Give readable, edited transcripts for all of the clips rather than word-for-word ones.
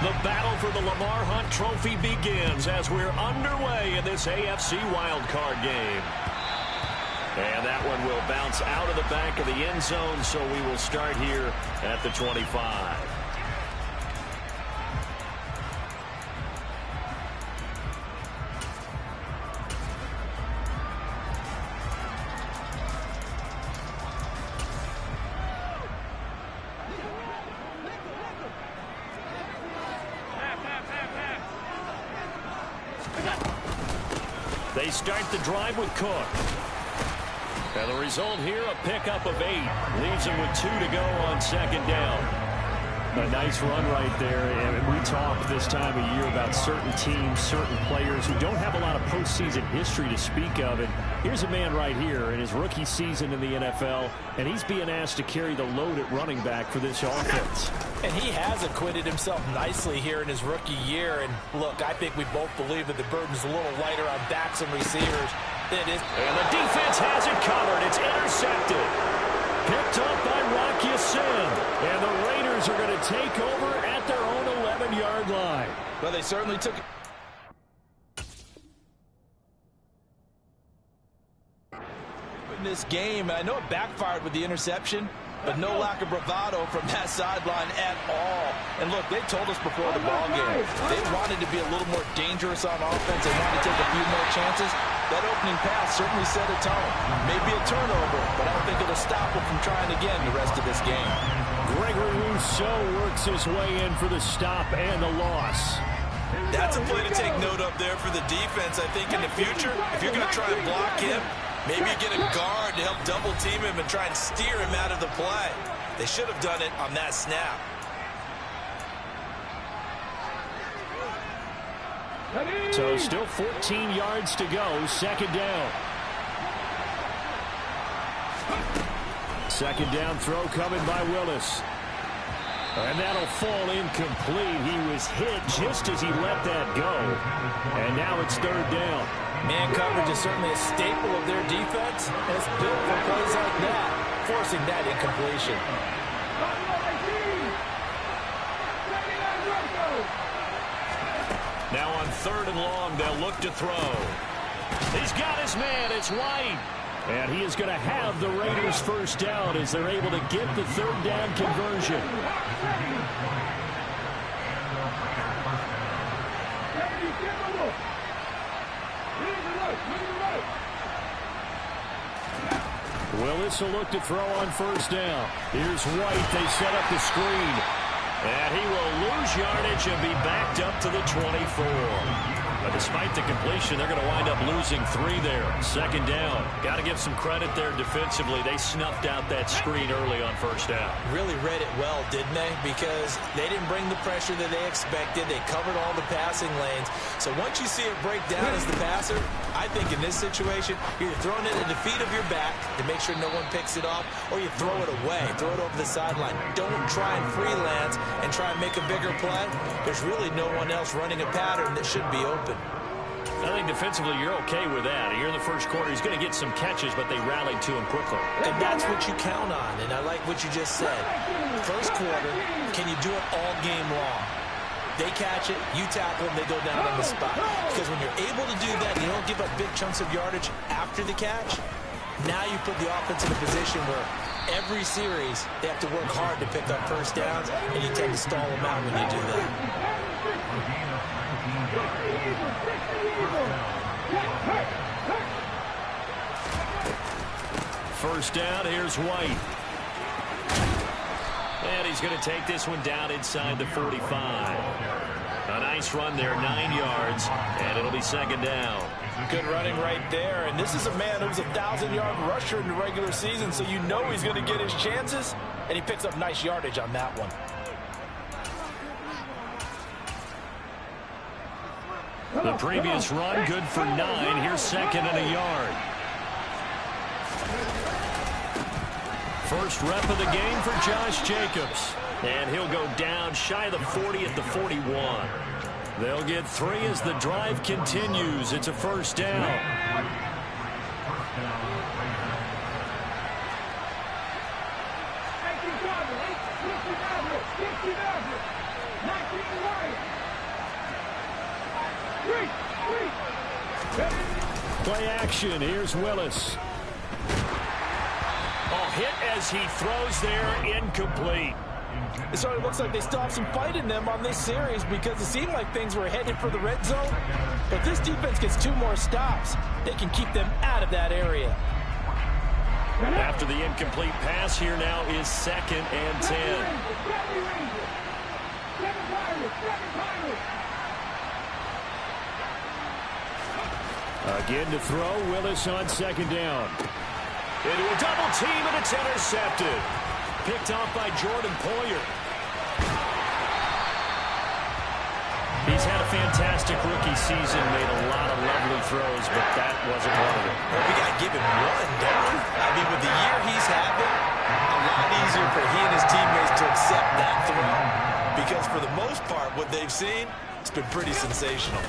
The battle for the Lamar Hunt Trophy begins as we're underway in this AFC wildcard game. And that one will bounce out of the back of the end zone, so we will start here at the 25. They start the drive with Cook. And the result here, a pickup of 8. Leaves them with 2 to go on second down. A nice run right there. And we talk this time of year about certain teams, certain players who don't have a lot of postseason history to speak of. And here's a man right here in his rookie season in the NFL, and he's being asked to carry the load at running back for this offense. And he has acquitted himself nicely here in his rookie year. And look, I think we both believe that the burden's a little lighter on backs and receivers than it is. And the defense has it covered. It's intercepted. Picked up by Rock Ya-Sin. And the Raiders are going to take over at their own 11-yard line. Well, they certainly took it. In this game, I know it backfired with the interception, but no lack of bravado from that sideline at all. And look, they told us before the ball game they wanted to be a little more dangerous on offense. They wanted to take a few more chances. That opening pass certainly set a tone. Maybe a turnover, but I don't think it'll stop them from trying again the rest of this game. Gregory Rousseau works his way in for the stop and the loss. That's a play to take note of there for the defense. I think in the future, if you're going to try and block him, maybe you get a guard to help double team him and try and steer him out of the play. They should have done it on that snap. So still 14 yards to go, second down. Second down throw coming by Willis. And that'll fall incomplete. He was hit just as he let that go. And now it's third down. Man coverage is certainly a staple of their defense. And it's built for plays like that, forcing that incompletion. Now on third and long, they'll look to throw. He's got his man. It's White. And he is going to have the Raiders first down as they're able to get the third down conversion. Willis will look to throw on first down. Here's White. They set up the screen. And he will lose yardage and be backed up to the 24. But despite the completion, they're going to wind up losing 3 there. Second down. Got to give some credit there defensively. They snuffed out that screen early on first down. Really read it well, didn't they? Because they didn't bring the pressure that they expected. They covered all the passing lanes. So once you see it break down as the passer, I think in this situation, you're throwing it at the feet of your back to make sure no one picks it off, or you throw it away, throw it over the sideline. Don't try and freelance and try and make a bigger play. There's really no one else running a pattern that should be open. I think defensively you're okay with that. Here in the first quarter, he's going to get some catches, but they rallied to him quickly. And that's what you count on, and I like what you just said. First quarter, can you do it all game long? They catch it, you tackle them, they go down on the spot. Because when you're able to do that, you don't give up big chunks of yardage after the catch. Now you put the offense in a position where every series they have to work hard to pick up first downs, and you tend to stall them out when you do that. First down, here's White. And he's going to take this one down inside the 45. A nice run there, 9 yards, and it'll be second down. Good running right there, and this is a man who's a 1,000-yard rusher in the regular season, so you know he's going to get his chances, and he picks up nice yardage on that one. The previous run, good for 9. Here's second and a yard. First rep of the game for Josh Jacobs. And he'll go down shy of the 40 at the 41. They'll get 3 as the drive continues. It's a first down. Play action. Here's Willis. Oh, hit as he throws there, incomplete. It certainly looks like they still have some fight in them on this series because it seemed like things were headed for the red zone. But this defense gets 2 more stops. They can keep them out of that area. After the incomplete pass, here now is 2nd and 10. Again to throw, Willis on 2nd down. Into a double team, and it's intercepted. Picked off by Jordan Poyer. He's had a fantastic rookie season, made a lot of lovely throws, but that wasn't one of them. Well, we got to give him one, don't we? I mean, with the year he's having, a lot easier for he and his teammates to accept that throw. Because for the most part, what they've seen, it's been pretty sensational.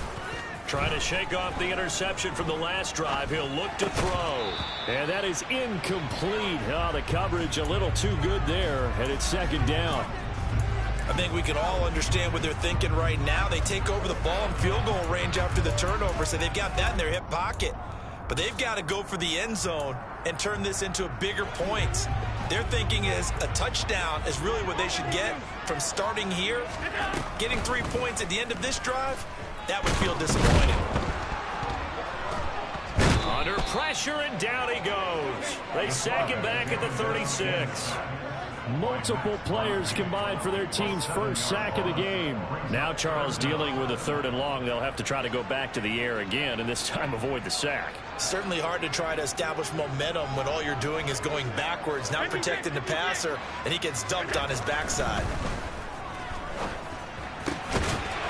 Trying to shake off the interception from the last drive. He'll look to throw. And that is incomplete. Oh, the coverage a little too good there, and it's 2nd down. I think we can all understand what they're thinking right now. They take over the ball in field goal range after the turnover, so they've got that in their hip pocket. But they've got to go for the end zone and turn this into bigger points. Their thinking is a touchdown is really what they should get from starting here. Getting 3 points at the end of this drive, that would feel disappointing. Under pressure, and down he goes. They sack him back at the 36. Multiple players combined for their team's first sack of the game. Now Charles dealing with a 3rd and long. They'll have to try to go back to the air again, and this time avoid the sack. Certainly hard to try to establish momentum when all you're doing is going backwards, not protecting the passer, and he gets dumped on his backside.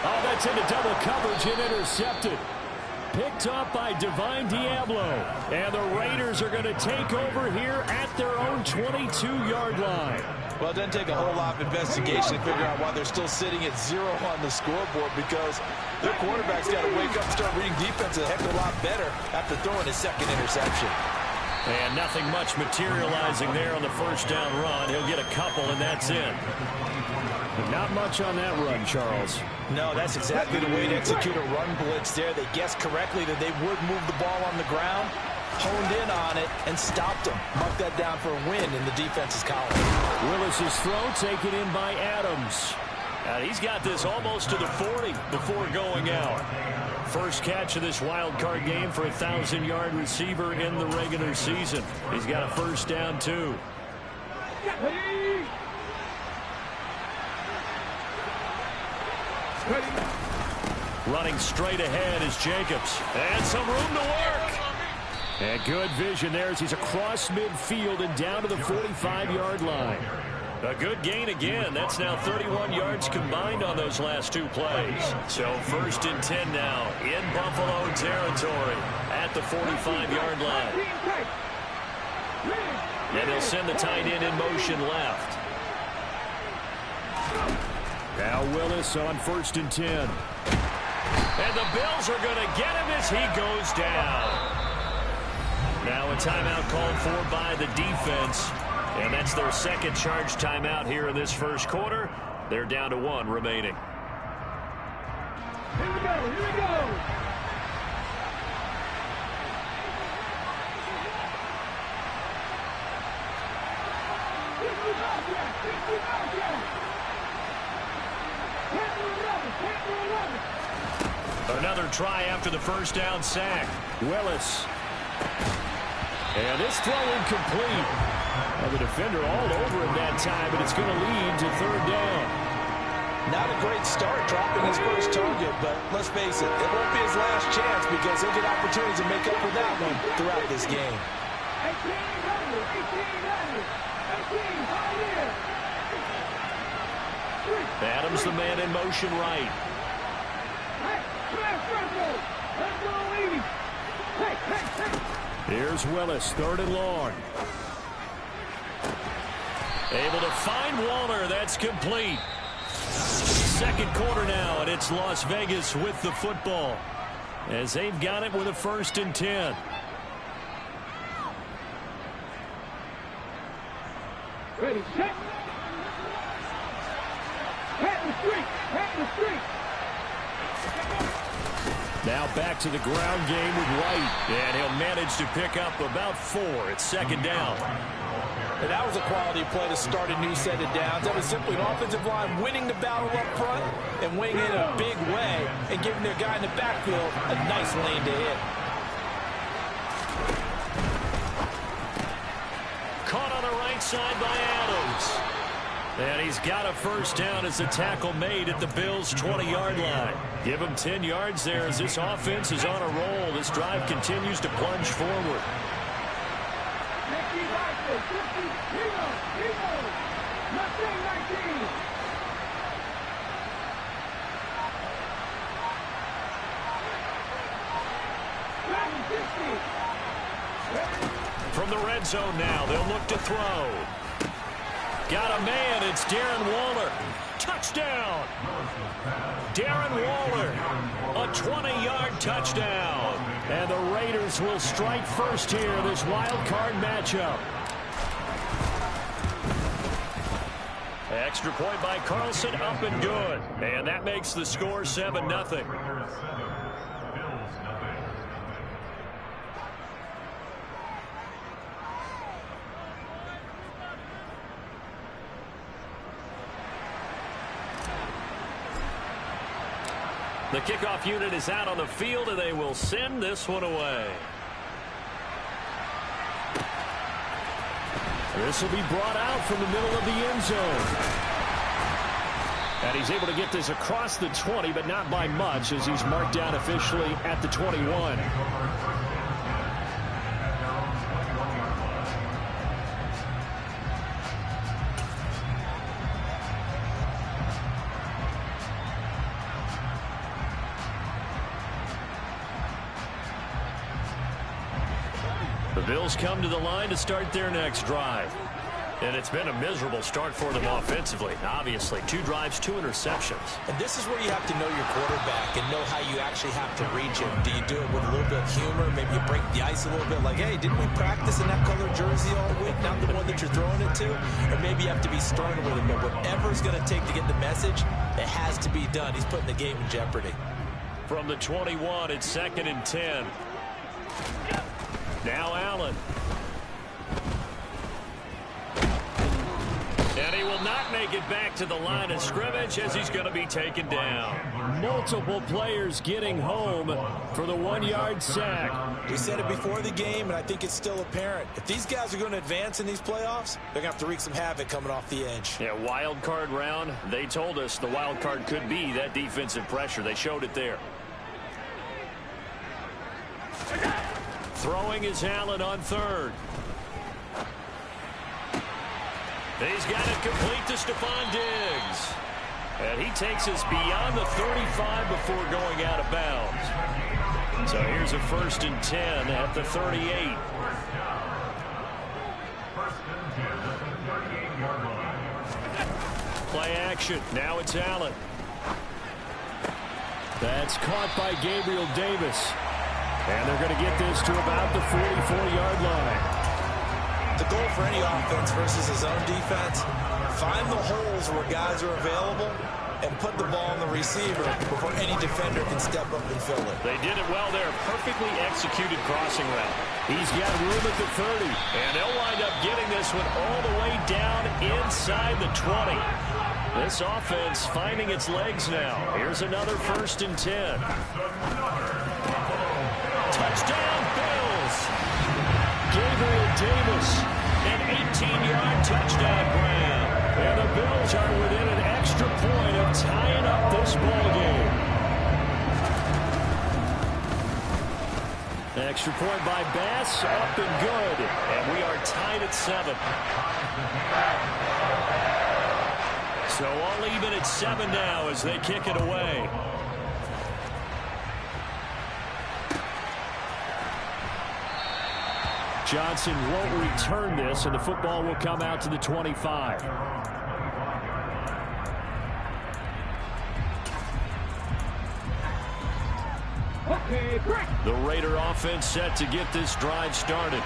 Oh, that's into double coverage and intercepted. Picked up by Divine Diablo. And the Raiders are going to take over here at their own 22-yard line. Well, it doesn't take a whole lot of investigation to figure out why they're still sitting at 0 on the scoreboard, because their quarterback's got to wake up and start reading defense a heck of a lot better after throwing his 2nd interception. And nothing much materializing there on the 1st down run. He'll get a couple, and that's it. Not much on that run, Charles. No, that's exactly the way to execute a run blitz there. They guessed correctly that they would move the ball on the ground, honed in on it, and stopped them. Mark that down for a win in the defense's column. Willis's throw taken in by Adams. He's got this almost to the 40 before going out. First catch of this wild card game for a 1,000-yard receiver in the regular season. He's got a 1st down, too. Running straight ahead is Jacobs. And some room to work. And good vision there as he's across midfield and down to the 45-yard line. A good gain again. That's now 31 yards combined on those last 2 plays. So 1st and 10 now in Buffalo territory at the 45-yard line. And they'll send the tight end in motion left. Now Willis on 1st and 10. And the Bills are going to get him as he goes down. Now a timeout called for by the defense. And that's their 2nd charge timeout here in this 1st quarter. They're down to 1 remaining. Here we go, here we go. Another try after the 1st down sack. Willis. And this throw incomplete. Well, the defender all over him that time, but it's going to lead to 3rd down. Not a great start dropping his first target, but let's face it, it won't be his last chance because he'll get opportunities to make up for that one throughout this game. 1800, Adams the man in motion right. Here's Willis, 3rd and long. Able to find Waller. That's complete. 2nd quarter now, and it's Las Vegas with the football as they've got it with a 1st and 10. Ready, set. Pat the street. Pat the street. Now back to the ground game with White. And he'll manage to pick up about 4 at second down. And that was a quality play to start a new set of downs. That was simply an offensive line winning the battle up front and winning in a big way and giving their guy in the backfield a nice lane to hit. Caught on the right side by Adams. And he's got a first down as the tackle made at the Bills' 20-yard line. Give him 10 yards there as this offense is on a roll. This drive continues to plunge forward. From the red zone now, they'll look to throw. Got a man, it's Darren Waller. Touchdown! Darren Waller, a 20-yard touchdown. And the Raiders will strike first here, this wild card matchup. Extra point by Carlson, up and good. And that makes the score 7-0. The kickoff unit is out on the field, and they will send this one away. This will be brought out from the middle of the end zone. And he's able to get this across the 20, but not by much, as he's marked down officially at the 21. The Bills come to the line to start their next drive. And it's been a miserable start for them offensively. Obviously, 2 drives, 2 interceptions. And this is where you have to know your quarterback and know how you actually have to reach him. Do you do it with a little bit of humor? Maybe you break the ice a little bit like, hey, didn't we practice in that color jersey all week? Not the one that you're throwing it to? Or maybe you have to be stern with him. But whatever it's going to take to get the message, it has to be done. He's putting the game in jeopardy. From the 21, it's 2nd and 10. Now Allen. And he will not make it back to the line of scrimmage as he's going to be taken down. Multiple players getting home for the 1-yard sack. We said it before the game, and I think it's still apparent. If these guys are going to advance in these playoffs, they're going to have to wreak some havoc coming off the edge. Yeah, wild card round. They told us the wild card could be that defensive pressure. They showed it there. Throwing is Allen on 3rd. He's got it complete to Stephon Diggs. And he takes us beyond the 35 before going out of bounds. So here's a 1st and 10 at the 38. Play action. Now it's Allen. That's caught by Gabriel Davis. And they're going to get this to about the 44-yard line. The goal for any offense versus his own defense, find the holes where guys are available and put the ball on the receiver before any defender can step up and fill it. They did it well there. Perfectly executed crossing route. He's got room at the 30. And they'll wind up getting this one all the way down inside the 20. This offense finding its legs now. Here's another 1st and 10. Touchdown, Bills. Gabriel Davis, an 18-yard touchdown grab. And the Bills are within an extra point of tying up this ballgame. Extra point by Bass, up and good. And we are tied at 7. So all even at 7 now as they kick it away. Johnson won't return this, and the football will come out to the 25. Okay, break. The Raider offense set to get this drive started.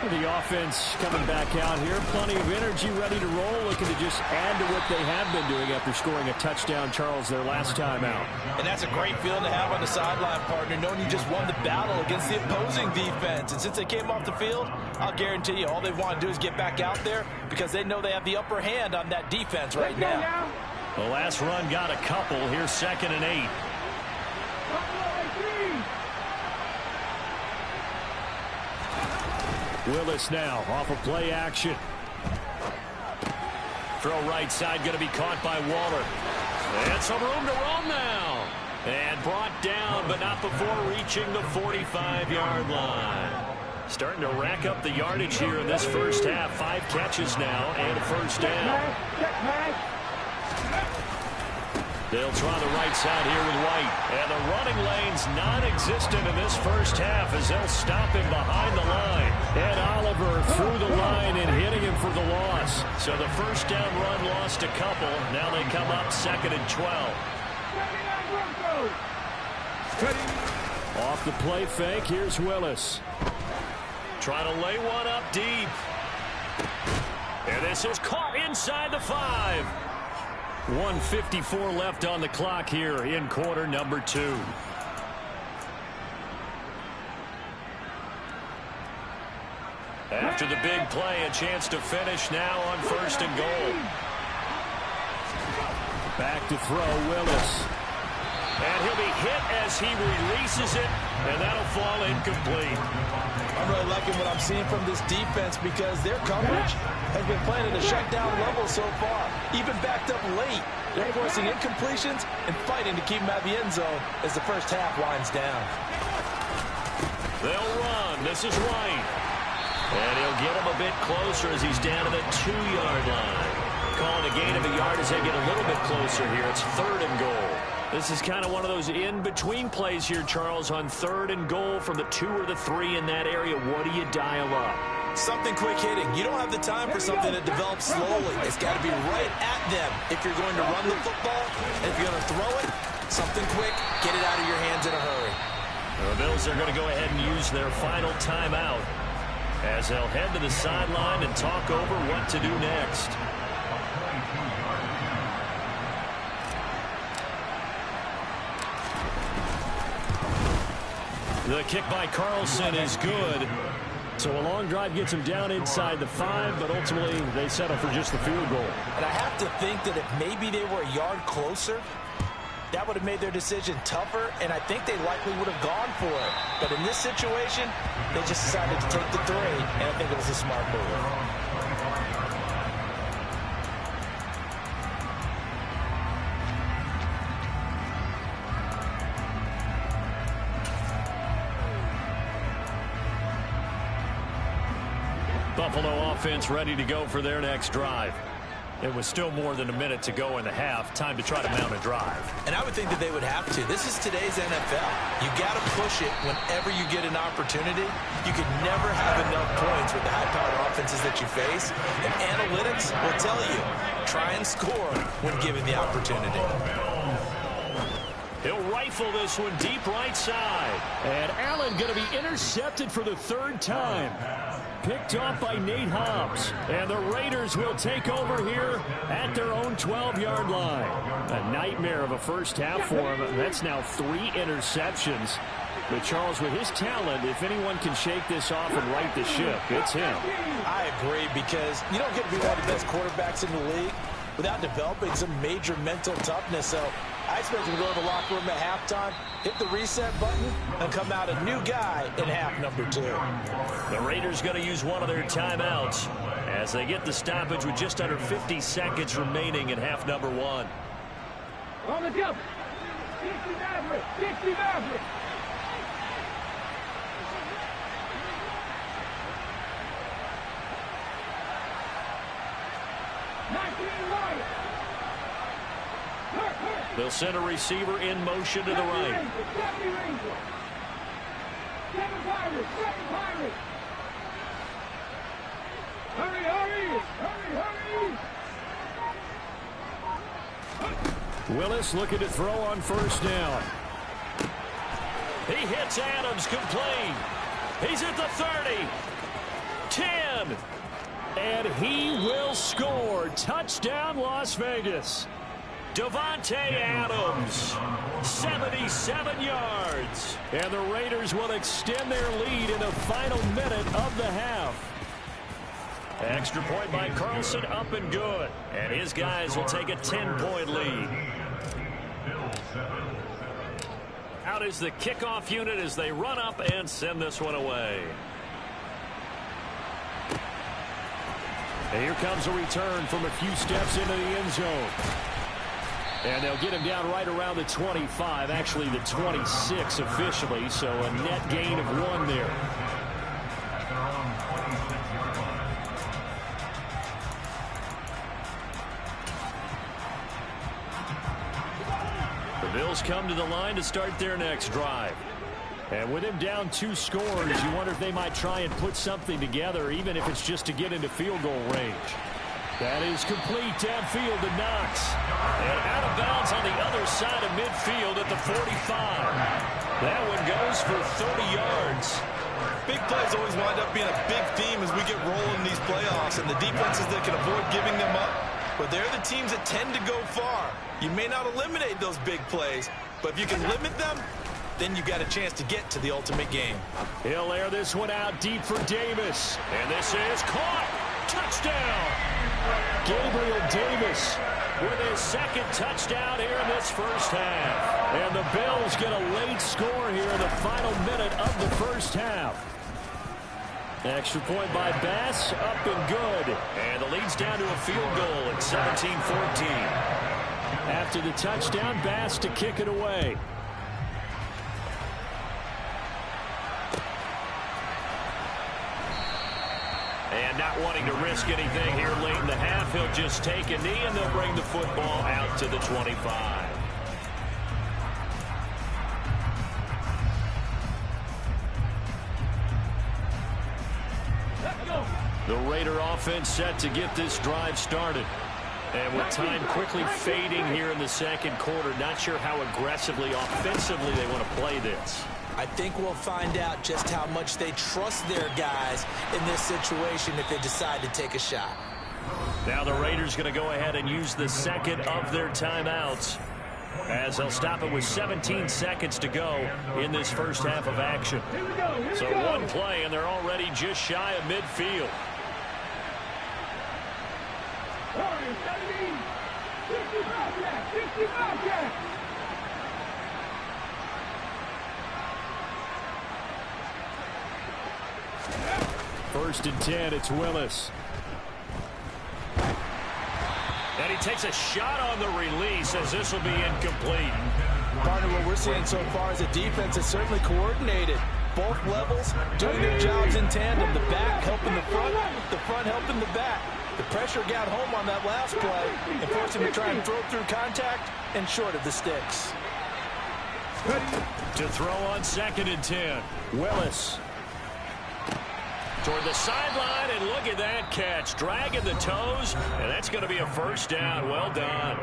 The offense coming back out here. Plenty of energy, ready to roll, looking to just add to what they have been doing after scoring a touchdown, Charles, their last time out. And that's a great feeling to have on the sideline, partner, knowing you just won the battle against the opposing defense. And since they came off the field, I'll guarantee you all they want to do is get back out there because they know they have the upper hand on that defense right now. The last run got a couple. Here's 2nd and 8. Willis now off of play action. Throw right side, going to be caught by Waller. And some room to roam now. And brought down, but not before reaching the 45-yard line. Starting to rack up the yardage here in this first half. 5 catches now and a first down. They'll try the right side here with White. And the running lane's non-existent in this first half as they'll stop him behind the line. And Oliver through the line and hitting him for the loss. So the first down run lost a couple. Now they come up 2nd and 12. Off the play fake, here's Willis. Trying to lay one up deep. And this is caught inside the 5. 1:54 left on the clock here in quarter number 2. After the big play, a chance to finish now on 1st and goal. Back to throw, Willis. And he'll be hit as he releases it, and that'll fall incomplete. I'm really liking what I'm seeing from this defense because their coverage has been playing at a shutdown level so far. Even backed up late, they're forcing incompletions and fighting to keep them out of the end zone as the first half winds down. They'll run. This is White. And he'll get him a bit closer as he's down to the 2-yard line. Calling a gain of a yard as they get a little bit closer here. It's 3rd and goal. This is kind of one of those in-between plays here, Charles, on 3rd and goal from the 2 or the 3 in that area. What do you dial up? Something quick hitting. You don't have the time for something that develops slowly. It's got to be right at them if you're going to run the football. And if you're going to throw it, something quick, get it out of your hands in a hurry. The Bills are going to go ahead and use their final timeout as they'll head to the sideline and talk over what to do next. The kick by Carlson is good. So a long drive gets them down inside the 5, but ultimately they settle for just the field goal. And I have to think that if maybe they were a yard closer, that would have made their decision tougher, and I think they likely would have gone for it. But in this situation, they just decided to take the 3, and I think it was a smart move. Buffalo offense ready to go for their next drive. It was still more than a minute to go in the half. Time to try to mount a drive. And I would think that they would have to. This is today's NFL. You got to push it whenever you get an opportunity. You can never have enough points with the high-powered offenses that you face. And analytics will tell you, try and score when given the opportunity. He'll rifle this one deep right side. And Allen going to be intercepted for the 3rd time. Picked off by Nate Hobbs. And the Raiders will take over here at their own 12-yard line. A nightmare of a first half for him. That's now 3 interceptions. But Charles, with his talent, if anyone can shake this off and right the ship, it's him. I agree, because you don't get to be one of the best quarterbacks in the league without developing some major mental toughness. So I expect him to go to the locker room at halftime, hit the reset button, and come out a new guy in half number 2. The Raiders going to use one of their timeouts as they get the stoppage with just under 50 seconds remaining in half number 1. On the jump. 60 Maverick. 60 Maverick. They'll send a receiver in motion to the right. Hurry, hurry! Hurry, hurry! Willis looking to throw on 1st down. He hits Adams, complete. He's at the 30. 10. And he will score. Touchdown, Las Vegas. Davante Adams, 77 yards. And the Raiders will extend their lead in the final minute of the half. Extra point by Carlson, up and good. And his guys will take a 10-point lead. Out is the kickoff unit as they run up and send this one away. And here comes a return from a few steps into the end zone. And they'll get him down right around the 25, actually the 26 officially, so a net gain of 1 there. The Bills come to the line to start their next drive. And with him down 2 scores, you wonder if they might try and put something together, even if it's just to get into field goal range. That is complete downfield to Knox. And out of bounds on the other side of midfield at the 45. That one goes for 30 yards. Big plays always wind up being a big theme as we get rolling in these playoffs, and the defenses that can avoid giving them up, but they're the teams that tend to go far. You may not eliminate those big plays, but if you can limit them, then you got a chance to get to the ultimate game. He'll air this one out deep for Davis. And this is caught. Touchdown. Gabriel Davis with his second touchdown here in this first half. And the Bills get a late score here in the final minute of the first half. Extra point by Bass, up and good. And the lead's down to a field goal at 17-14. After the touchdown, Bass to kick it away. And not wanting to risk anything here late in the half, he'll just take a knee, and they'll bring the football out to the 25. The Raider offense set to get this drive started. And with time quickly fading here in the second quarter, not sure how aggressively, offensively they want to play this. I think we'll find out just how much they trust their guys in this situation if they decide to take a shot. Now the Raiders going to go ahead and use the second of their timeouts, as they'll stop it with 17 seconds to go in this first half of action. So one play, and they're already just shy of midfield. 65 yards. First and 10, it's Willis. And he takes a shot on the release as this will be incomplete. Partner, what we're seeing so far is a defense that's certainly coordinated. Both levels doing their jobs in tandem. The back helping the front helping the back. The pressure got home on that last play and forced him to try and throw through contact and short of the sticks. To throw on second and 10, Willis. Toward the sideline, and look at that catch. Dragging the toes, and that's going to be a first down. Well done.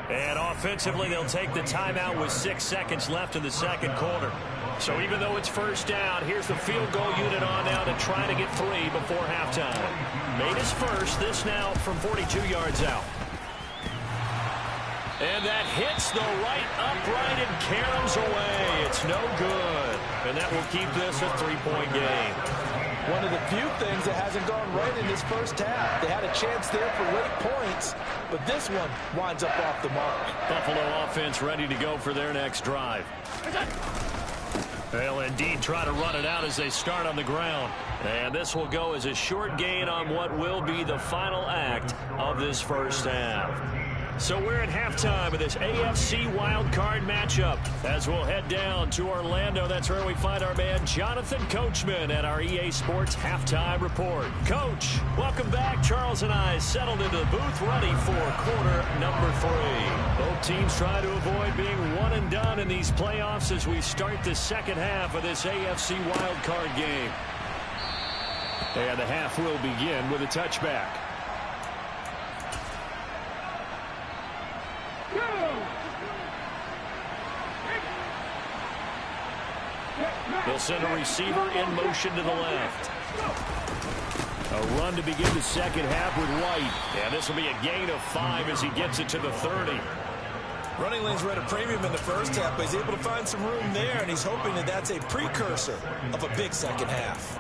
And offensively, they'll take the timeout with 6 seconds left in the second quarter. So even though it's first down, here's the field goal unit on now to try to get 3 before halftime. Made his first, this now from 42 yards out. And that hits the right upright and caroms away. It's no good. And that will keep this a 3-point game. One of the few things that hasn't gone right in this first half. They had a chance there for late points, but this one winds up off the mark. Buffalo offense ready to go for their next drive. They'll indeed try to run it out as they start on the ground. And this will go as a short gain on what will be the final act of this first half. So we're at halftime of this AFC wildcard matchup as we'll head down to Orlando. That's where we find our man Jonathan Coachman at our EA Sports Halftime Report. Coach, welcome back. Charles and I settled into the booth ready for quarter number 3. Both teams try to avoid being one and done in these playoffs as we start the second half of this AFC wildcard game. And the half will begin with a touchback. They'll send a receiver in motion to the left. A run to begin the second half with White. And this will be a gain of 5 as he gets it to the 30. Running lanes were at a premium in the first half, but he's able to find some room there, and he's hoping that that's a precursor of a big second half.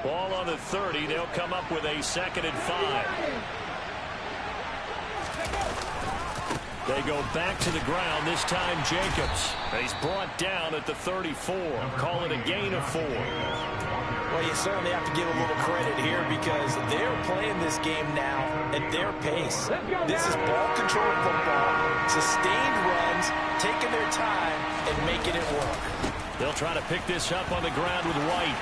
Ball on the 30. They'll come up with a 2nd and 5. They go back to the ground, this time Jacobs. He's brought down at the 34. Call it a gain of 4. Well, you certainly have to give a little credit here because they're playing this game now at their pace. This is ball control football, sustained runs, taking their time, and making it work. They'll try to pick this up on the ground with White.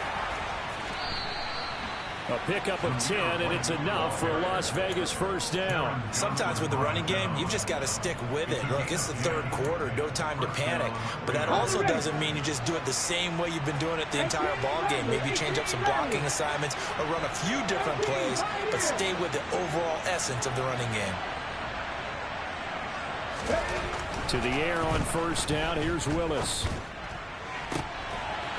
A pickup of 10, and it's enough for a Las Vegas first down. Sometimes with the running game, you've just got to stick with it. Look, it's the third quarter, no time to panic. But that also doesn't mean you just do it the same way you've been doing it the entire ball game. Maybe change up some blocking assignments or run a few different plays, but stay with the overall essence of the running game. To the air on first down, here's Willis.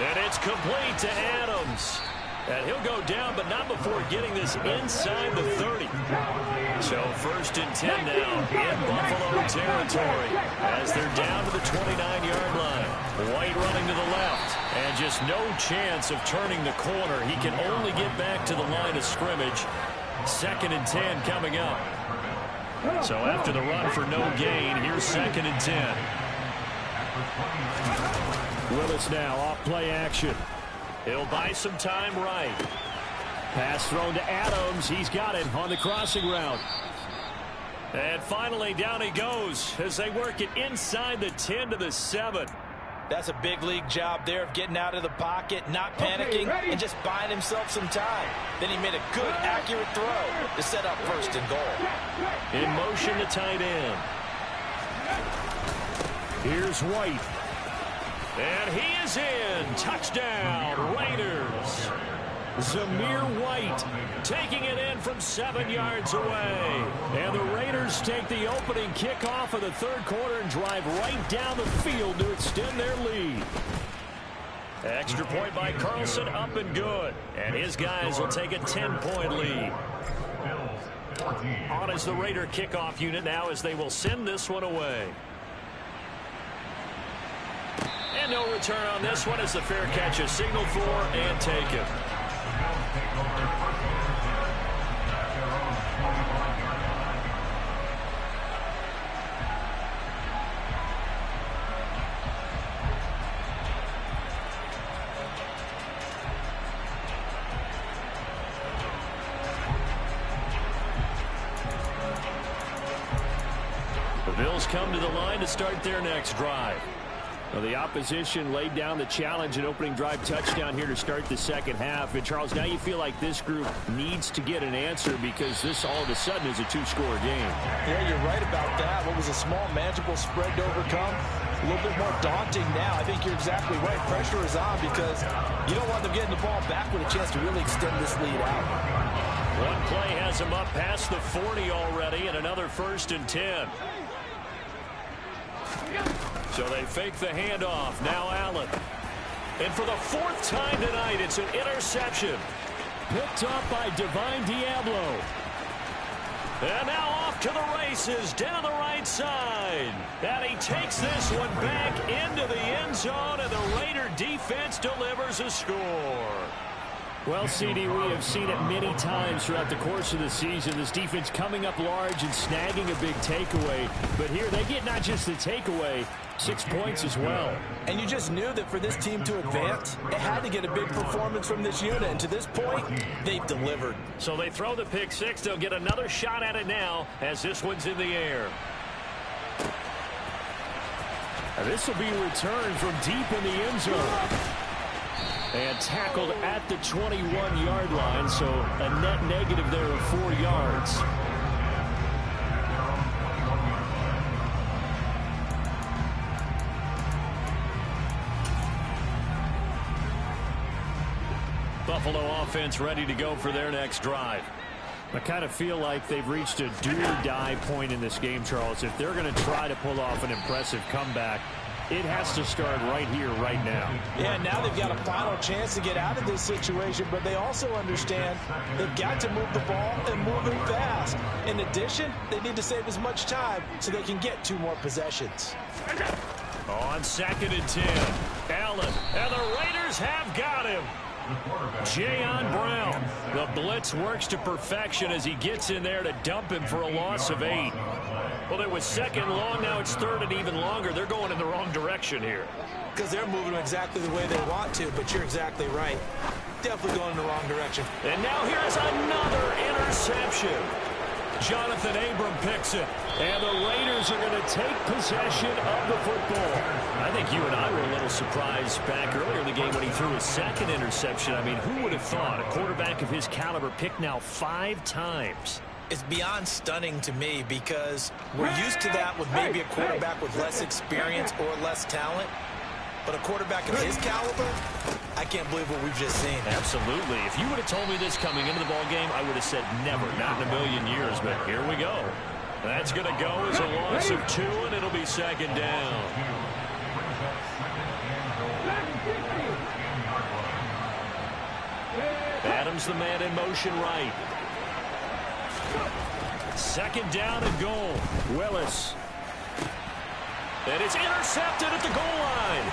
And it's complete to Adams. And he'll go down, but not before getting this inside the 30. So 1st and 10 now in Buffalo territory as they're down to the 29-yard line. White running to the left, and just no chance of turning the corner. He can only get back to the line of scrimmage. 2nd and 10 coming up. So after the run for no gain, here's 2nd and 10. Willis now off play action. He'll buy some time right. Pass thrown to Adams. He's got it on the crossing route. And finally down he goes as they work it inside the 10 to the 7. That's a big league job there of getting out of the pocket, not panicking, and just buying himself some time. Then he made a good, accurate throw to set up 1st and goal. In motion to tight end. Here's White. And he is in. Touchdown, Raiders. Zamir White taking it in from 7 yards away. And the Raiders take the opening kickoff of the third quarter and drive right down the field to extend their lead. Extra point by Carlson, up and good. And his guys will take a 10-point lead. On is the Raider kickoff unit now as they will send this one away. And no return on this one as the fair catch is signaled for and taken. The Bills come to the line to start their next drive. Well, the opposition laid down the challenge and opening drive touchdown here to start the second half. And, Charles, now you feel like this group needs to get an answer because this all of a sudden is a two-score game. Yeah, you're right about that. What was a small, manageable spread to overcome, a little bit more daunting now. I think you're exactly right. Pressure is on because you don't want them getting the ball back with a chance to really extend this lead out. One play has them up past the 40 already and another 1st and 10. So they fake the handoff. Now Allen. And for the 4th time tonight, it's an interception. Picked up by Divine Diablo. And now off to the races down the right side. And he takes this one back into the end zone, and the Raider defense delivers a score. Well, CD, we have seen it many times throughout the course of the season. This defense coming up large and snagging a big takeaway. But here they get not just the takeaway, 6 points as well. And you just knew that for this team to advance, it had to get a big performance from this unit. And to this point, they've delivered. So they throw the pick six. They'll get another shot at it now as this one's in the air. And this will be returned from deep in the end zone. And tackled at the 21-yard line, so a net negative there of 4 yards. Buffalo offense ready to go for their next drive. I kind of feel like they've reached a do-or-die point in this game, Charles. If they're going to try to pull off an impressive comeback, It has to start right here, right now. Yeah, now they've got a final chance to get out of this situation, but they also understand they've got to move the ball and move it fast. In addition, they need to save as much time so they can get 2 more possessions. On 2nd and 10, Allen, and the Raiders have got him. Jayon Brown. The blitz works to perfection as he gets in there to dump him for a loss of 8. Well, it was 2nd long. Now it's 3rd and even longer. They're going in the wrong direction here. Because they're moving exactly the way they want to, but you're exactly right. Definitely going in the wrong direction. And now here's another interception. Jonathan Abram picks it. And the Raiders are going to take possession of the football. I think you and I were a little surprised back earlier in the game when he threw his 2nd interception. I mean, who would have thought a quarterback of his caliber picked now 5 times? It's beyond stunning to me because we're used to that with maybe a quarterback with less experience or less talent. But a quarterback of his caliber, I can't believe what we've just seen. Absolutely. If you would have told me this coming into the ball game, I would have said never, not in a million years. But here we go. That's going to go as a loss of 2, and it'll be 2nd down. Adams the man in motion right. 2nd down and goal. Willis. And it's intercepted at the goal line.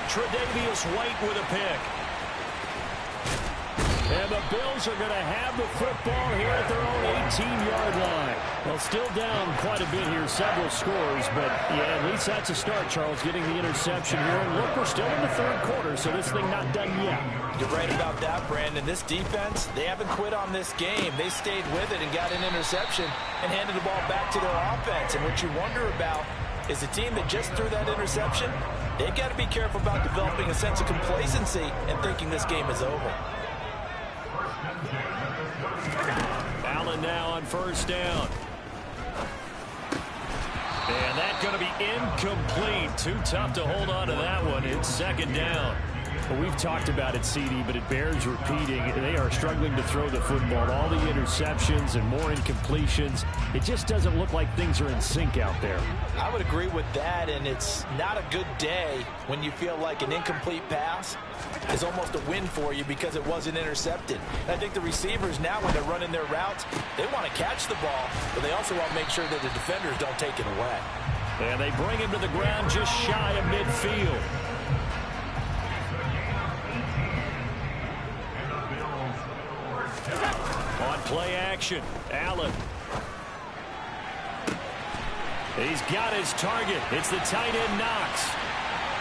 Tre'Davious White with a pick. And the Bills are going to have the football here at their own 18-yard line. Well, still down quite a bit here, several scores, but yeah, at least that's a start, Charles, getting the interception here. And look, we're still in the 3rd quarter, so this thing not done yet. You're right about that, Brandon. This defense, they haven't quit on this game. They stayed with it and got an interception and handed the ball back to their offense. And what you wonder about is the team that just threw that interception, they've got to be careful about developing a sense of complacency and thinking this game is over. Allen now on 1st down. And that's going to be incomplete. Too tough to hold on to that one. It's 2nd down. Well, we've talked about it, CD, but it bears repeating. They are struggling to throw the football. All the interceptions and more incompletions. It just doesn't look like things are in sync out there. I would agree with that, and it's not a good day when you feel like an incomplete pass is almost a win for you because it wasn't intercepted. And I think the receivers now, when they're running their routes, they want to catch the ball, but they also want to make sure that the defenders don't take it away. And they bring him to the ground just shy of midfield. On play action, Allen. He's got his target. It's the tight end Knox.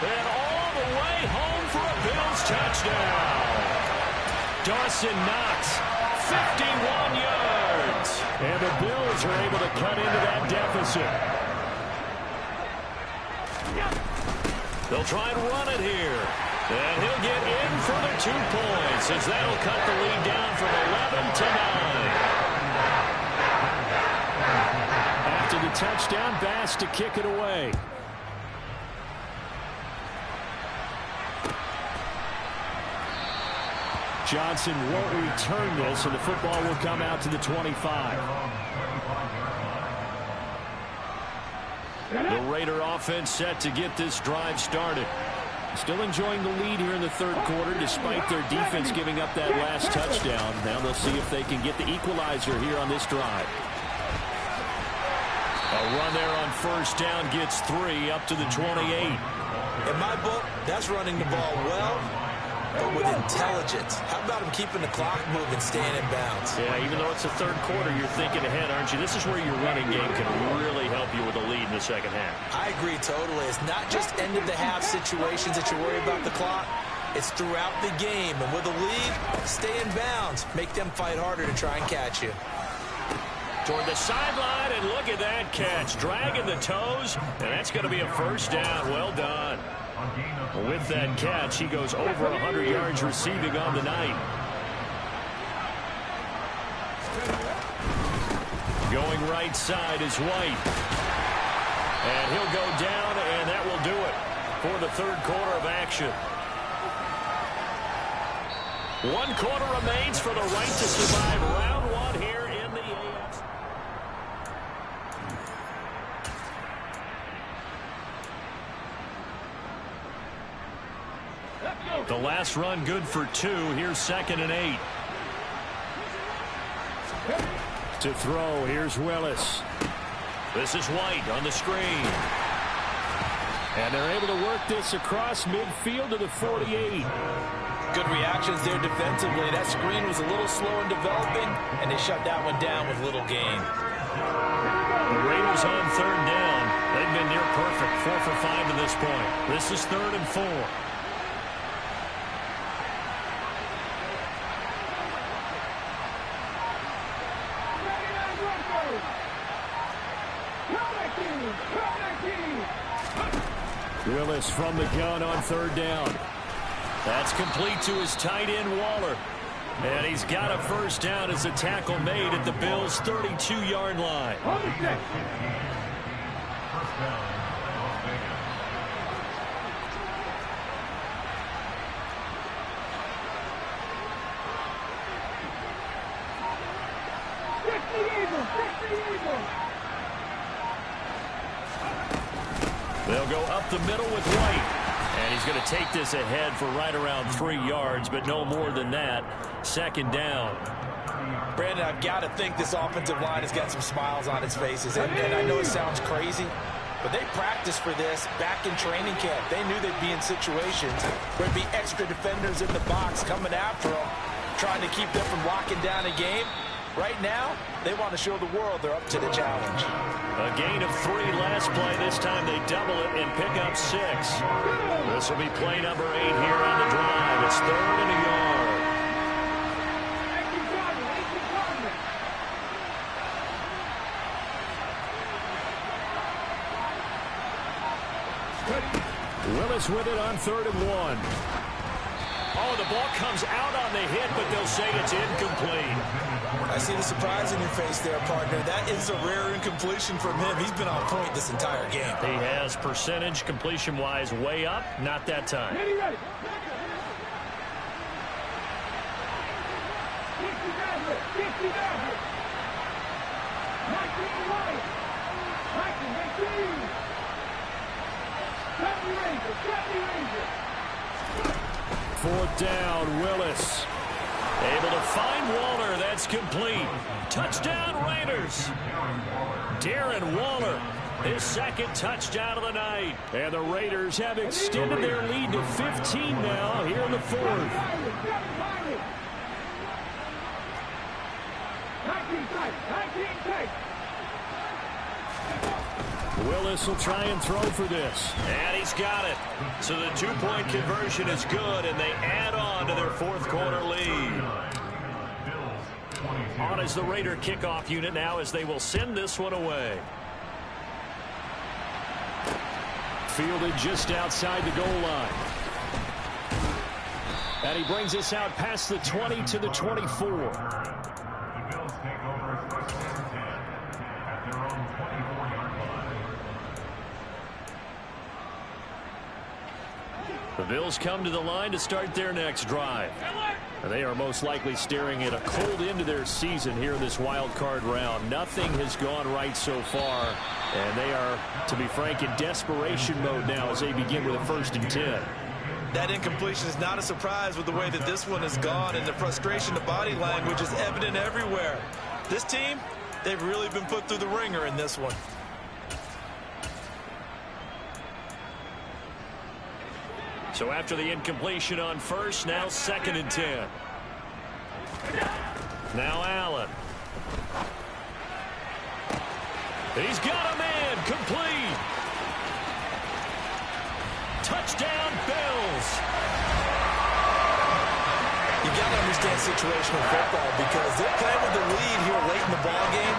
And all the way home for a Bills touchdown. Dawson Knox, 51 yards. And the Bills are able to cut into that deficit. They'll try and run it here. And he'll get in for the 2 points as that'll cut the lead down from 11 to 9. After the touchdown, Bass to kick it away. Johnson won't return this, and the football will come out to the 25. The Raider offense set to get this drive started. Still enjoying the lead here in the 3rd quarter despite their defense giving up that last touchdown. Now they'll see if they can get the equalizer here on this drive. A run there on 1st down gets 3 up to the 28. In my book, that's running the ball well, but with intelligence. How about him keeping the clock moving, staying in bounds? Yeah, even though it's the 3rd quarter, you're thinking ahead, aren't you? This is where your running game can really help you with a lead in the 2nd half. I agree totally. It's not just end-of-the-half situations that you worry about the clock. It's throughout the game. And with a lead, stay in bounds. Make them fight harder to try and catch you. Toward the sideline, and look at that catch. Dragging the toes, and that's going to be a 1st down. Well done. With that catch, he goes over 100 yards receiving on the night. Going right side is White. And he'll go down, and that will do it for the 3rd quarter of action. 1 quarter remains for the right to survive round 1 here in the AFC. The last run good for 2. Here's 2nd and 8. To throw, here's Willis. This is White on the screen. And they're able to work this across midfield to the 48. Good reactions there defensively. That screen was a little slow in developing, and they shut that one down with little gain. The Raiders on 3rd down. They've been near perfect, 4 for 5 to this point. This is 3rd and 4. Willis from the gun on 3rd down. That's complete to his tight end, Waller. And he's got a first down as a tackle made at the Bills' 32-yard line. They'll go up the middle with White. And he's going to take this ahead for right around 3 yards, but no more than that. 2nd down. Brandon, I've got to think this offensive line has got some smiles on its faces. And I know it sounds crazy, but they practiced for this back in training camp. They knew they'd be in situations where there'd be extra defenders in the box coming after them, trying to keep them from locking down a game. Right now, they want to show the world they're up to the challenge. A gain of 3 last play. This time they double it and pick up 6. This will be play number 8 here on the drive. It's 3rd and a yard. Willis with it on 3rd and 1. Oh, the ball comes out on the hit, but they'll say it's incomplete. I see the surprise in your face there, partner. That is a rare incompletion from him. He's been on point this entire game. He has percentage completion-wise way up. Not that time. Ready. Fourth down, Willis. Able to find Waller. That's complete. Touchdown, Raiders. Darren Waller, his 2nd touchdown of the night. And the Raiders have extended their lead to 15 now here in the 4th. Willis will try and throw for this. And he's got it. So the 2-point conversion is good, and they add on to their 4th quarter lead. On is the Raider kickoff unit now as they will send this one away. Fielded just outside the goal line. And he brings us out past the 20 to the 24. The Bills come to the line to start their next drive. They are most likely staring at a cold end to their season here in this wild card round. Nothing has gone right so far, and they are, to be frank, in desperation mode now as they begin with a 1st and 10. That incompletion is not a surprise with the way that this one has gone, and the frustration, the body language is evident everywhere. This team, they've really been put through the ringer in this one. So after the incompletion on 1st, now 2nd and 10. Now Allen. He's got a man, complete. Touchdown, Bills. You got to understand situational football because they're playing with the lead here late in the ball game.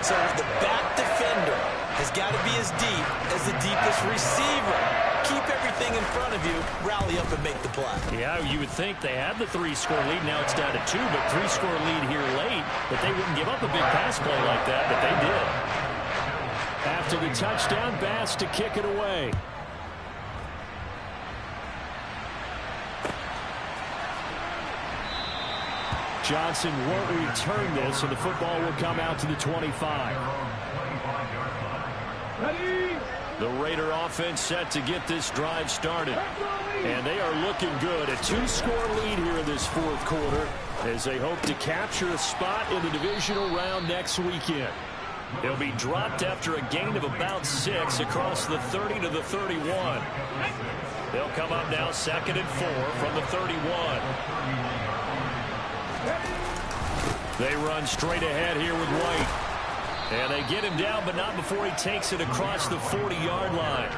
So the back defender has got to be as deep as the deepest receiver. Keep everything in front of you, rally up and make the play. Yeah, you would think they had the 3-score lead. Now it's down to 2, but 3-score lead here late. But they wouldn't give up a big pass play like that, but they did. After the touchdown, Bass to kick it away. Johnson won't return this, and the football will come out to the 25. Ready? The Raider offense set to get this drive started. And they are looking good. A 2-score lead here in this fourth quarter as they hope to capture a spot in the divisional round next weekend. They'll be dropped after a gain of about 6 across the 30 to the 31. They'll come up now 2nd and 4 from the 31. They run straight ahead here with White. And they get him down, but not before he takes it across the 40-yard line.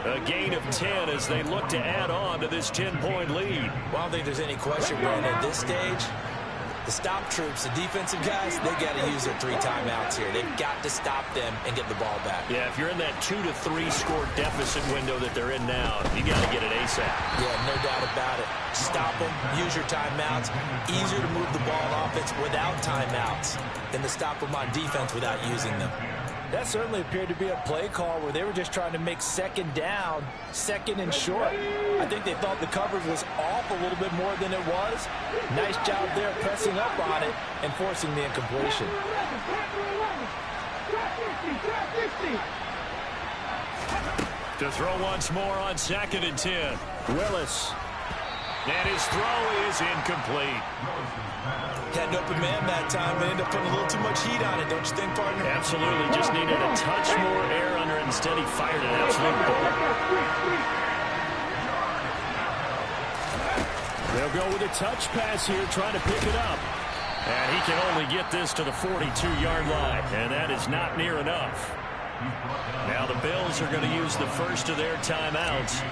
A gain of 10 as they look to add on to this 10-point lead. Well, I don't think there's any question, Brandon, at this stage. The stop troops, the defensive guys, they got to use their 3 timeouts here. They've got to stop them and get the ball back. Yeah, if you're in that 2 to 3 score deficit window that they're in now, you got to get it ASAP. Yeah, no doubt about it. Stop them, use your timeouts. Easier to move the ball on offense without timeouts than to stop them on defense without using them. That certainly appeared to be a play call where they were just trying to make 2nd down, 2nd and short. I think they thought the coverage was off a little bit more than it was. Nice job there pressing up on it and forcing the incompletion. To throw once more on 2nd and 10. Willis. And his throw is incomplete. Had an open man that time, but ended up putting a little too much heat on it, don't you think, partner? Absolutely. Just needed a touch more air under it. Instead, he fired an absolute bullet. They'll go with a touch pass here, trying to pick it up. And he can only get this to the 42-yard line, and that is not near enough. Now the Bills are going to use the first of their timeouts.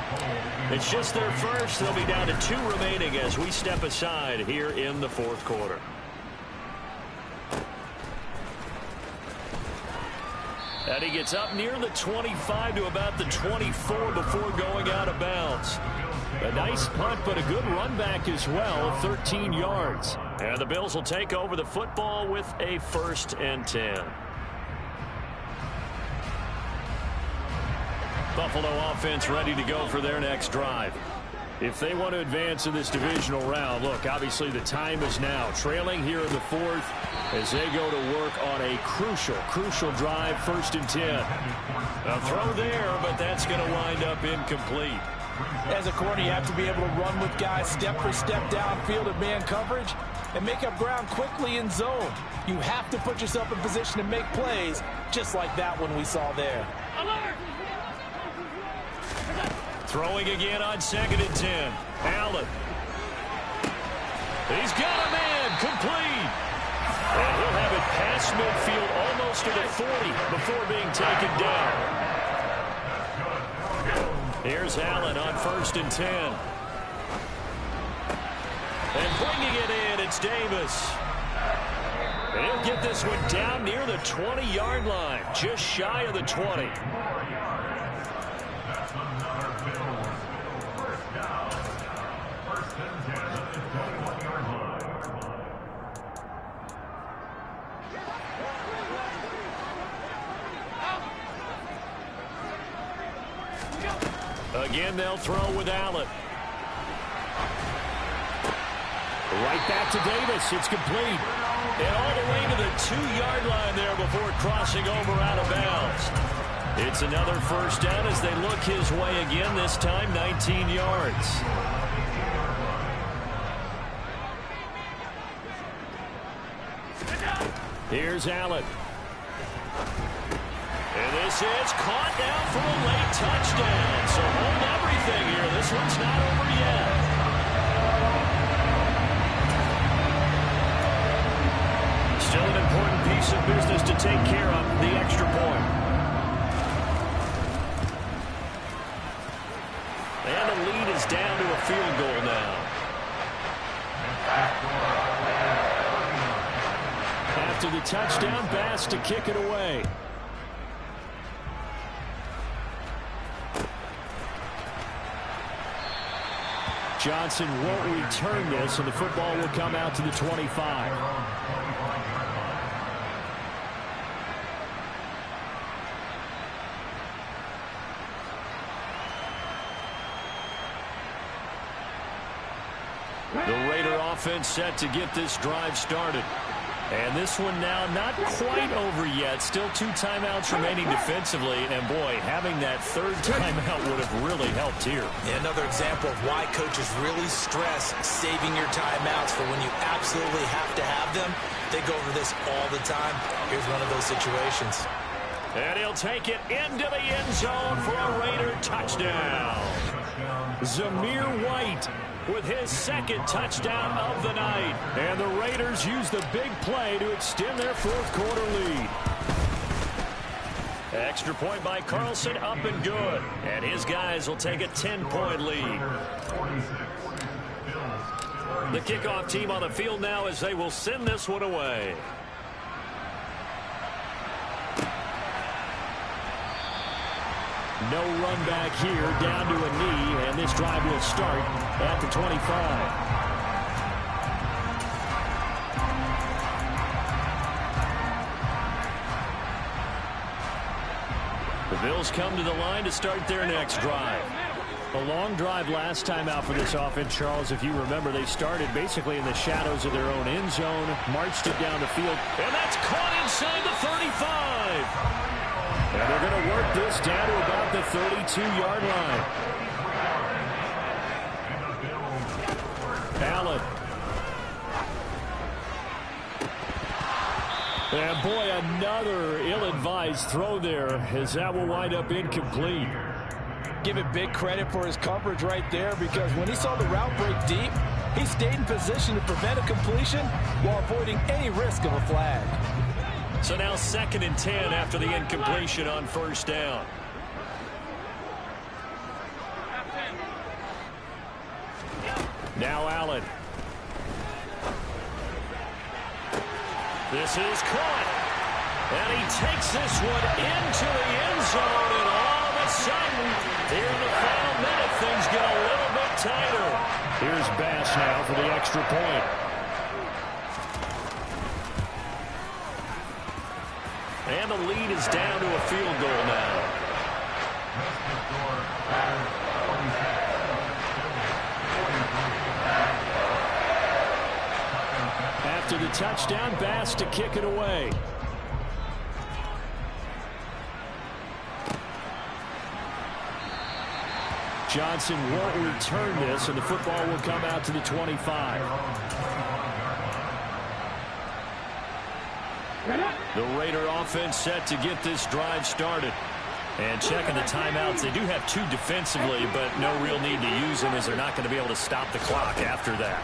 It's just their first. They'll be down to 2 remaining as we step aside here in the fourth quarter. And he gets up near the 25 to about the 24 before going out of bounds. A nice punt, but a good run back as well, 13 yards. And the Bills will take over the football with a 1st and 10. Buffalo offense ready to go for their next drive. If they want to advance in this divisional round, look, obviously the time is now. Trailing here in the 4th as they go to work on a crucial drive, 1st and 10. A throw there, but that's going to wind up incomplete. As a corner, you have to be able to run with guys step for step downfield at man coverage and make up ground quickly in zone. You have to put yourself in position to make plays, just like that one we saw there. Throwing again on 2nd and 10. Allen. He's got a man complete. And he'll have it past midfield almost to the 40 before being taken down. Here's Allen on 1st and 10. And bringing it in, it's Davis. And he'll get this one down near the 20-yard line, just shy of the 20. Again, they'll throw with Allen. Right back to Davis. It's complete. And all the way to the 2-yard line there before crossing over out of bounds. It's another 1st down as they look his way again, this time 19 yards. Here's Allen. And this is caught down for a late touchdown. So hold everything here. This one's not over yet. Still an important piece of business to take care of, the extra point. And the lead is down to a field goal now. After the touchdown, Bass to kick it away. Johnson won't return this, and the football will come out to the 25. The Raider offense set to get this drive started. And this one now not quite over yet. Still 2 timeouts remaining defensively. And, boy, having that third timeout would have really helped here. Yeah, another example of why coaches really stress saving your timeouts for when you absolutely have to have them. They go over this all the time. Here's one of those situations. And he'll take it into the end zone for a Raider touchdown. Zamir White with his second touchdown of the night. And the Raiders use the big play to extend their fourth quarter lead. Extra point by Carlson, up and good. And his guys will take a 10-point lead. The kickoff team on the field now as they will send this one away. No run back here, down to a knee, and this drive will start at the 25. The Bills come to the line to start their next drive. A long drive last time out for this offense, Charles. If you remember, they started basically in the shadows of their own end zone, marched it down the field, and that's caught inside the 35. And they're going to work this down to about the 32-yard line. Allen. And boy, another ill-advised throw there, as that will wind up incomplete. Give it big credit for his coverage right there, because when he saw the route break deep, he stayed in position to prevent a completion while avoiding any risk of a flag. So now 2nd and 10 after the incompletion on first down. Now Allen. This is caught. And he takes this one into the end zone, and all of a sudden, here in the final minute, things get a little bit tighter. Here's Bass now for the extra point. And the lead is down to a field goal now. After the touchdown, Bass to kick it away. Johnson won't return this, and the football will come out to the 25. The Raider offense set to get this drive started. And checking the timeouts, they do have 2 defensively, but no real need to use them as they're not going to be able to stop the clock after that.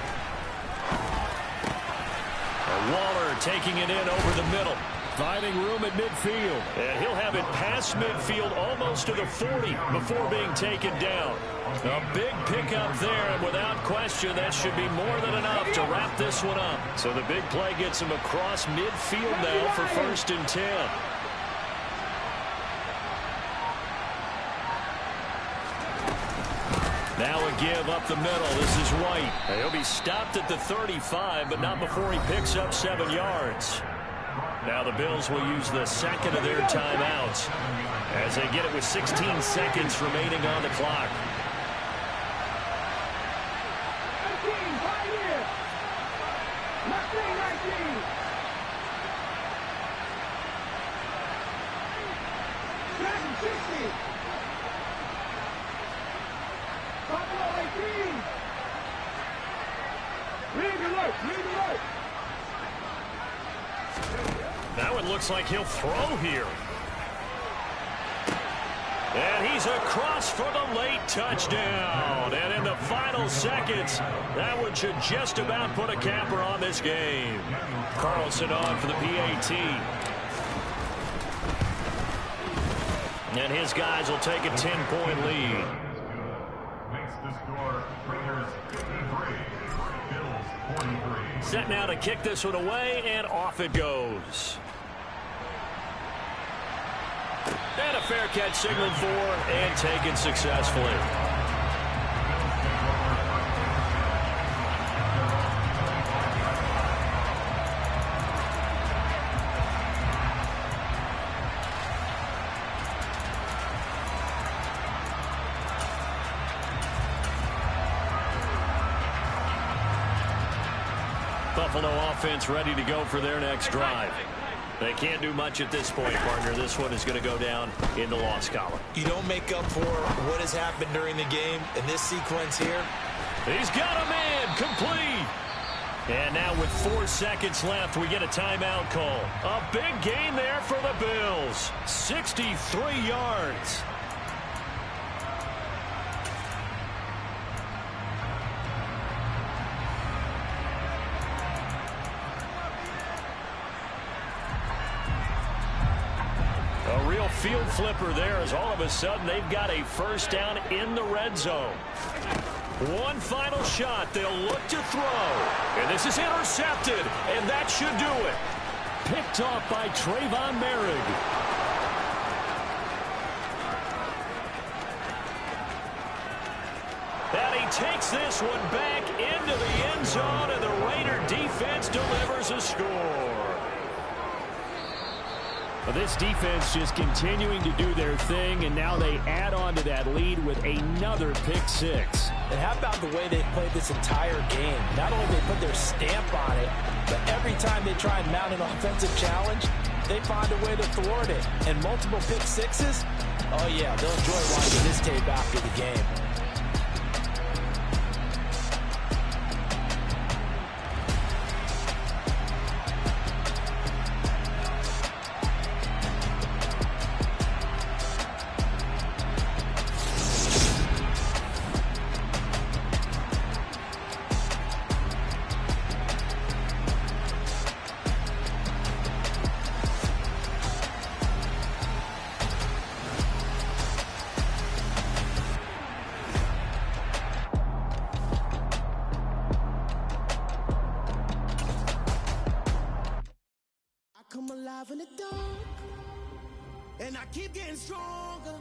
Waller taking it in over the middle. Finding room at midfield. And he'll have it past midfield almost to the 40 before being taken down. A big pickup there, and without question, that should be more than enough to wrap this one up. So the big play gets him across midfield now for 1st and 10. Now a give up the middle. This is White. He'll be stopped at the 35, but not before he picks up 7 yards. Now the Bills will use the 2nd of their timeouts as they get it with 16 seconds remaining on the clock. 19, right here. 19. 60. Buffalo 18. Lead alert. Now it looks like he'll throw here. And he's across for the late touchdown. And in the final seconds, that one should just about put a capper on this game. Carlson on for the PAT. And his guys will take a 10-point lead. Makes the score Raiders 53, Bills 43. Set now to kick this one away, and off it goes. And a fair catch signaled for and taken successfully. Buffalo offense ready to go for their next drive. They can't do much at this point, partner. This one is going to go down in the loss column. You don't make up for what has happened during the game in this sequence here. He's got a man complete. And now with 4 seconds left, we get a timeout call. A big gain there for the Bills. 63 yards. A real field flipper there as all of a sudden they've got a first down in the red zone. One final shot. They'll look to throw. And this is intercepted. And that should do it. Picked off by Trayvon Merrick. And he takes this one back into the end zone, and the Raider defense delivers a score. Well, this defense just continuing to do their thing, and now they add on to that lead with another pick six. And how about the way they've played this entire game? Not only they put their stamp on it, but every time they try and mount an offensive challenge, they find a way to thwart it. And multiple pick sixes, oh yeah, they'll enjoy watching this tape after the game. Come alive in the dark, and I keep getting stronger.